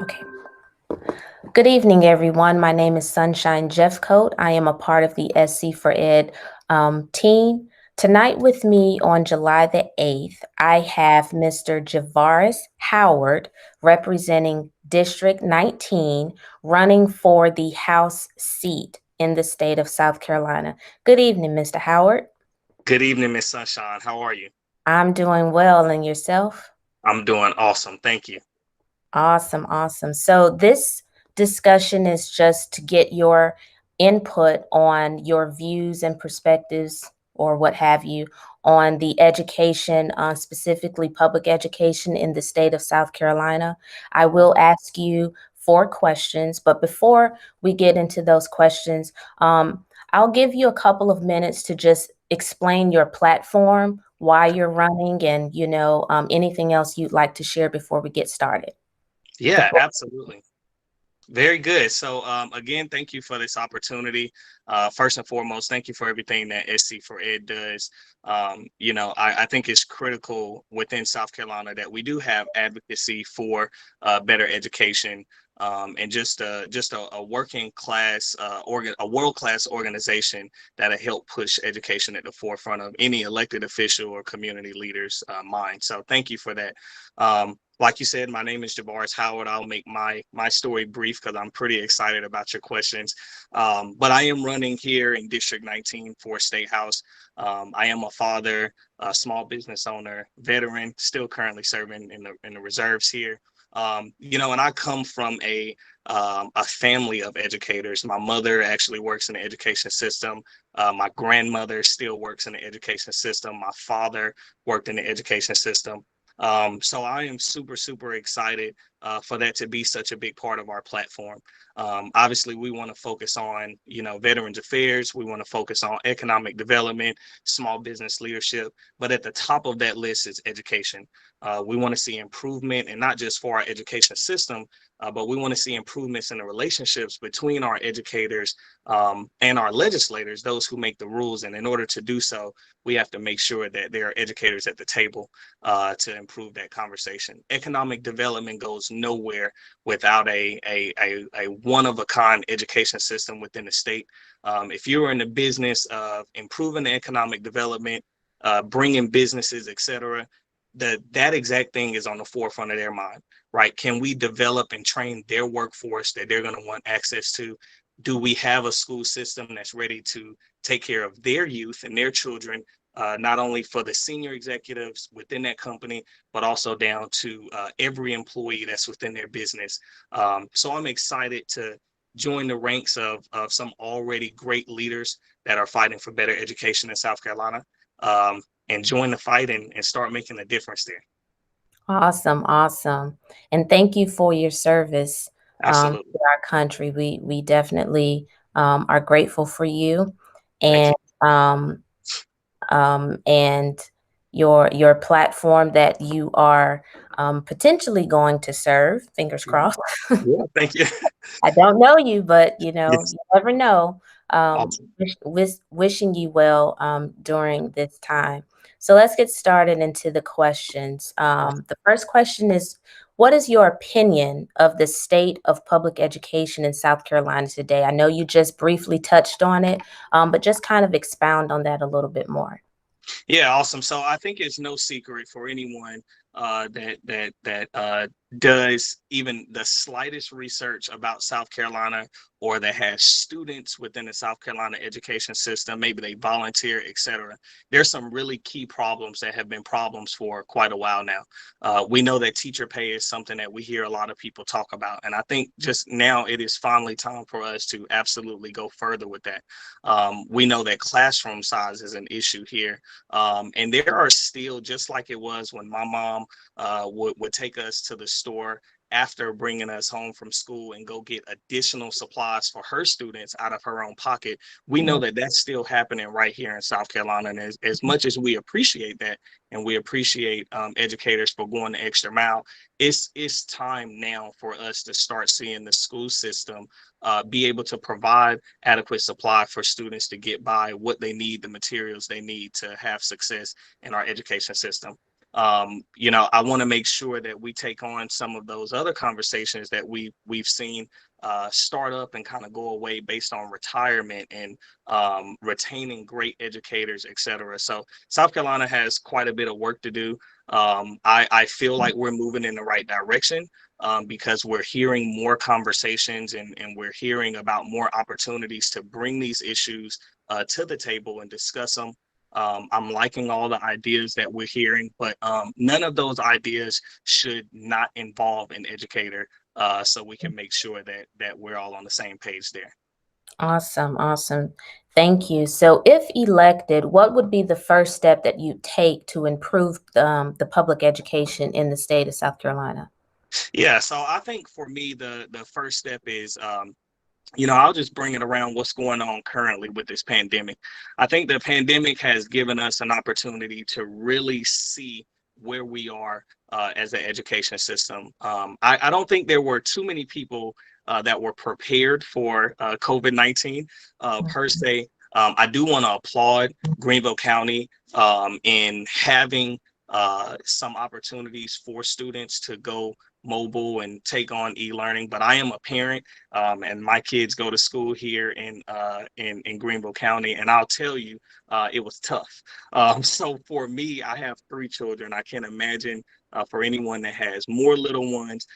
Okay. Good evening, everyone. My name is Sunshine Jeffcoat. I am a part of the SC for Ed team. Tonight with me on July the 8th, I have Mr. JeVarus Howard representing District 19, running for the House seat in the state of South Carolina. Good evening, Mr. Howard. Good evening, Miss Sunshine. How are you? I'm doing well, and yourself? I'm doing awesome. Thank you. Awesome, awesome. So this discussion is just to get your input on your views and perspectives or what have you on the education, specifically public education in the state of South Carolina. I will ask you 4 questions, but before we get into those questions, I'll give you a couple of minutes to just explain your platform, why you're running, and anything else you'd like to share before we get started. The Yeah, floor. absolutely. Very good. So, again, thank you for this opportunity. First and foremost, thank you for everything that SC for Ed does. I think it's critical within South Carolina that we do have advocacy for better education, and just a working class a world class organization that'll help push education at the forefront of any elected official or community leaders' mind. So, thank you for that. Like you said, my name is JeVarus Howard. I'll make my story brief because I'm pretty excited about your questions. But I am running here in District 19 for State House. I am a father, a small business owner, veteran, still currently serving in the reserves here. And I come from a family of educators. My mother actually works in the education system. My grandmother still works in the education system. My father worked in the education system. So I am super, super excited for that to be such a big part of our platform. Obviously, we want to focus on, Veterans Affairs. We want to focus on economic development, small business leadership. But at the top of that list is education. We want to see improvement, and not just for our education system, but we want to see improvements in the relationships between our educators and our legislators, those who make the rules. And in order to do so, we have to make sure that there are educators at the table to improve that conversation. Economic development goes nowhere without a one of a kind education system within the state. If you're in the business of improving the economic development, bringing businesses, etc., that exact thing is on the forefront of their mind, right? Can we develop and train their workforce that they're going to want access to? Do we have a school system that's ready to take care of their youth and their children, not only for the senior executives within that company, but also down to every employee that's within their business? So I'm excited to join the ranks of some already great leaders that are fighting for better education in South Carolina, and join the fight and start making a difference there. Awesome, awesome. And thank you for your service Absolutely. to our country. We definitely are grateful for you Thank and you. um, and your platform that you are potentially going to serve. Fingers Mhm. crossed. Yeah, thank you. I don't know you, but Yes. you never know. Awesome. Wishing you well during this time. So let's get started into the questions. Awesome. The first question is, what is your opinion of the state of public education in South Carolina today? I know you just briefly touched on it, but just kind of expound on that a little bit more. Yeah, awesome. So I think it's no secret for anyone that does even the slightest research about South Carolina, or that has students within the South Carolina education system. Maybe they volunteer, etc. There's some really key problems that have been problems for quite a while now. We know that teacher pay is something that we hear a lot of people talk about, and I think just now it is finally time for us to absolutely go further with that. We know that classroom size is an issue here. And there are still, just like it was when my mom would take us to the store after bringing us home from school and go get additional supplies for her students out of her own pocket. We know that that's still happening right here in South Carolina. And as much as we appreciate that, and we appreciate educators for going the extra mile, it's time now for us to start seeing the school system be able to provide adequate supply for students to get by what they need, the materials they need to have success in our education system. I want to make sure that we take on some of those other conversations that we've seen start up and kind of go away based on retirement and retaining great educators, et cetera. So South Carolina has quite a bit of work to do. I feel like we're moving in the right direction because we're hearing more conversations and we're hearing about more opportunities to bring these issues to the table and discuss them. I'm liking all the ideas that we're hearing, but none of those ideas should not involve an educator, so we can make sure that we're all on the same page there. Awesome, awesome. Thank you. So, if elected, what would be the first step that you take to improve the public education in the state of South Carolina? Yeah, so I think for me, the first step is I'll just bring it around what's going on currently with this pandemic. I think the pandemic has given us an opportunity to really see where we are as an education system. I don't think there were too many people that were prepared for COVID-19 per se. I do want to applaud Greenville County in having some opportunities for students to go mobile and take on e-learning, but I am a parent and my kids go to school here in Greenville County, and I'll tell you, it was tough. So for me, I have 3 children. I can imagine for anyone that has more little ones,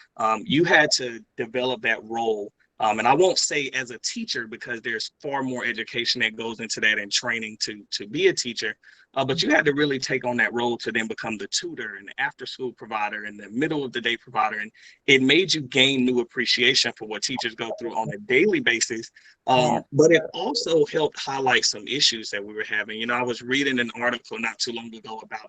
you had to develop that role. And I won't say as a teacher because there's far more education that goes into that and training to be a teacher. But you had to really take on that role to then become the tutor and the after school provider and the middle of the day provider. And it made you gain new appreciation for what teachers go through on a daily basis. But it also helped highlight some issues that we were having. I was reading an article not too long ago about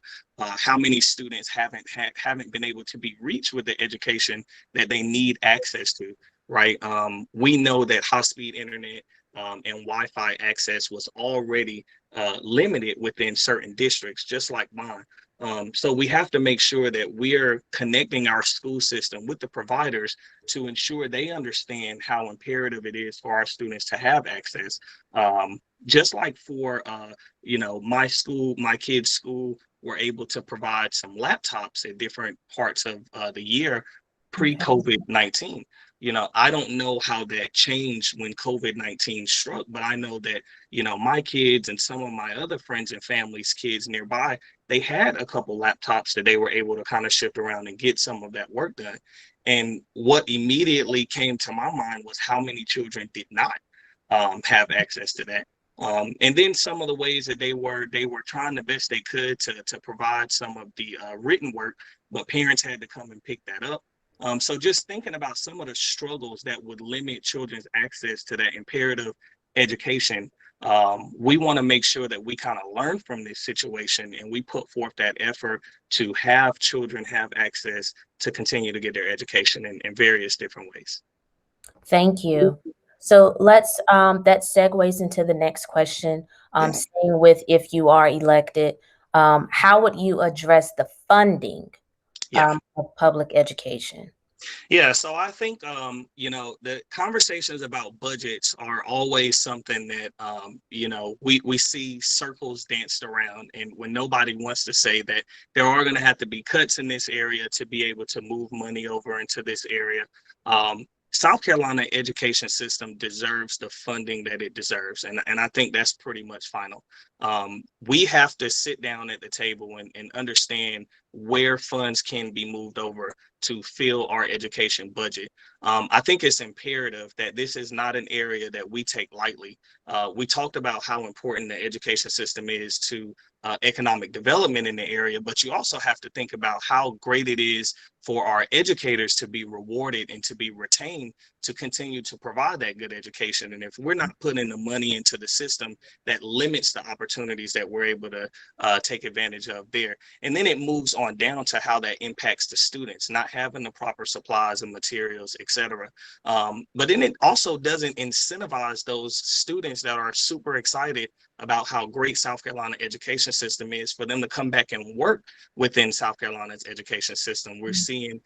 how many students haven't been able to be reached with the education that they need access to. Right. We know that high-speed internet and Wi-Fi access was already limited within certain districts, just like mine. So we have to make sure that we're connecting our school system with the providers to ensure they understand how imperative it is for our students to have access. Just like for, my school, my kids' school were able to provide some laptops at different parts of the year pre-COVID-19. I don't know how that changed when COVID-19 struck, but I know that, my kids and some of my other friends and families' kids nearby, they had a couple laptops that they were able to kind of shift around and get some of that work done. And what immediately came to my mind was how many children did not have access to that. And then some of the ways that they were trying the best they could to provide some of the written work, but parents had to come and pick that up. So just thinking about some of the struggles that would limit children's access to that imperative education, we want to make sure that we kind of learn from this situation and we put forth that effort to have children have access to continue to get their education in various different ways. Thank you. So that segues into the next question. Yeah. Staying with if you are elected, how would you address the funding Yeah. of public education? Yeah, so I think the conversations about budgets are always something that we see circles danced around, and when nobody wants to say that there are going to have to be cuts in this area to be able to move money over into this area. South Carolina education system deserves the funding that it deserves, and I think that's pretty much final. We have to sit down at the table and understand where funds can be moved over to fill our education budget. I think it's imperative that this is not an area that we take lightly. We talked about how important the education system is to economic development in the area, but you also have to think about how great it is for our educators to be rewarded and to be retained to continue to provide that good education. And if we're not putting the money into the system, that limits the opportunities that we're able to take advantage of there. And then it moves on down to how that impacts the students, not having the proper supplies and materials, et cetera. But then it also doesn't incentivize those students that are super excited about how great South Carolina education system is for them to come back and work within South Carolina's education system. We're seeing,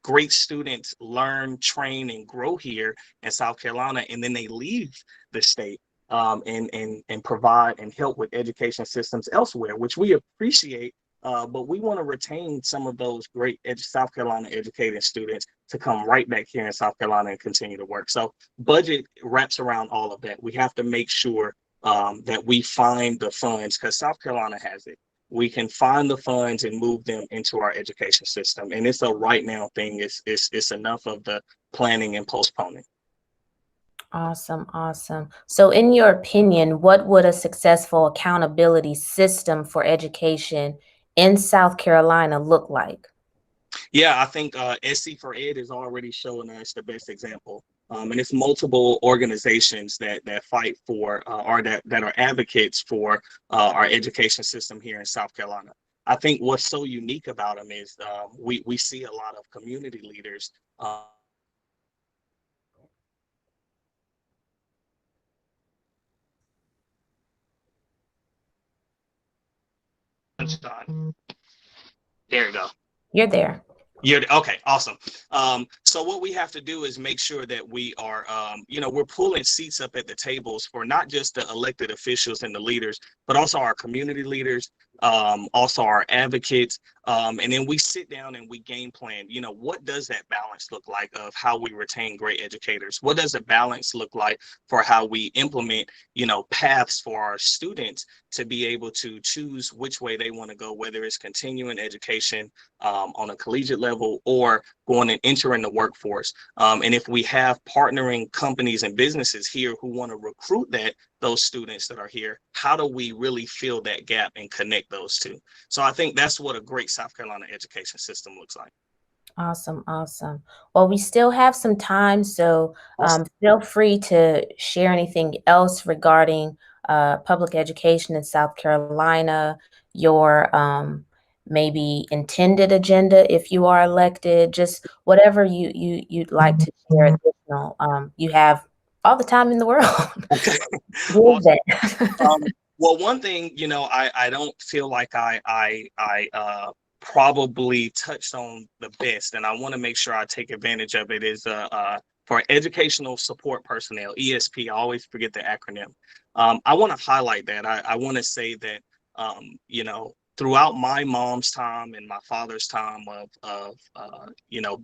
great students learn, train, and grow here in South Carolina, and then they leave the state and provide and help with education systems elsewhere, which we appreciate. But we want to retain some of those great South Carolina educated students to come right back here in South Carolina and continue to work. So budget wraps around all of that. We have to make sure that we find the funds, because South Carolina has it. We can find the funds and move them into our education system. And it's a right now thing. It's enough of the planning and postponing. Awesome, awesome. So, in your opinion, what would a successful accountability system for education in South Carolina look like? Yeah, I think SC for Ed is already showing us the best example. And it's multiple organizations that fight for or that are advocates for our education system here in South Carolina. I think what's so unique about them is we see a lot of community leaders. There you go. You're there. You're okay, awesome. So what we have to do is make sure that we are, we're pulling seats up at the tables for not just the elected officials and the leaders, but also our community leaders, also our advocates. And then we sit down and we game plan, what does that balance look like of how we retain great educators? What does the balance look like for how we implement, paths for our students to be able to choose which way they want to go, whether it's continuing education on a collegiate level or going and entering the workforce. And if we have partnering companies and businesses here who want to recruit those students that are here, how do we really fill that gap and connect those two? So I think that's what a great South Carolina education system looks like. Awesome, awesome. Well, we still have some time, so Awesome. feel free to share anything else regarding public education in South Carolina, your maybe intended agenda if you are elected, just whatever you'd like to share additional. You have all the time in the world. Okay. With Awesome. that. Well, one thing, I don't feel like I probably touched on the best, and I want to make sure I take advantage of it, is for educational support personnel, ESP. I always forget the acronym. I want to highlight that. I want to say that, throughout my mom's time and my father's time of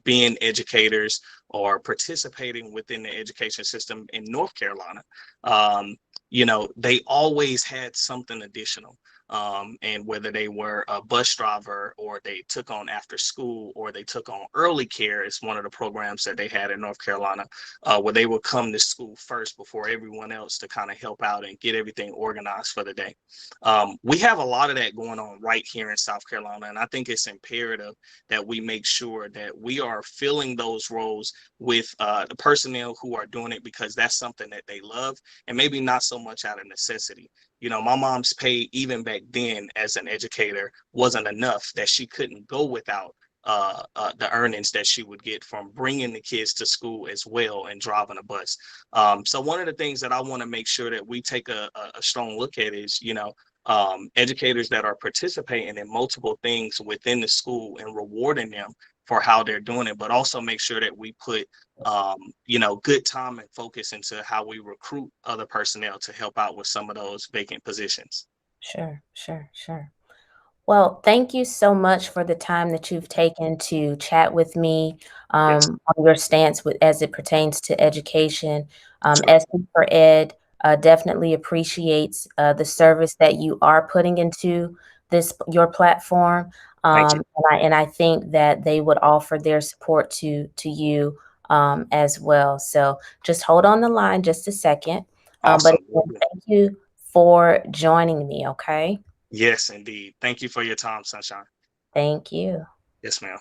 being educators or participating within the education system in North Carolina, they always had something additional. And whether they were a bus driver or they took on after school or they took on early care, is one of the programs that they had in North Carolina, where they would come to school first before everyone else to kind of help out and get everything organized for the day. We have a lot of that going on right here in South Carolina, and I think it's imperative that we make sure that we are filling those roles with the personnel who are doing it because that's something that they love, and maybe not so much out of necessity. My mom's pay, even back then as an educator, wasn't enough, that she couldn't go without the earnings that she would get from bringing the kids to school as well and driving a bus. So one of the things that I want to make sure that we take a strong look at is, educators that are participating in multiple things within the school and rewarding them for how they're doing it, but also make sure that we put good time and focus into how we recruit other personnel to help out with some of those vacant positions. Sure, sure, sure. Well, thank you so much for the time that you've taken to chat with me Yes, on your stance with as it pertains to education. sure. SC for Ed definitely appreciates the service that you are putting into your platform, Thank you. and I think that they would offer their support to you as well. So just hold on the line just a second. But Awesome. again, thank you for joining me. Okay, Yes, indeed. Thank you for your time, Sunshine. thank you. Yes, ma'am.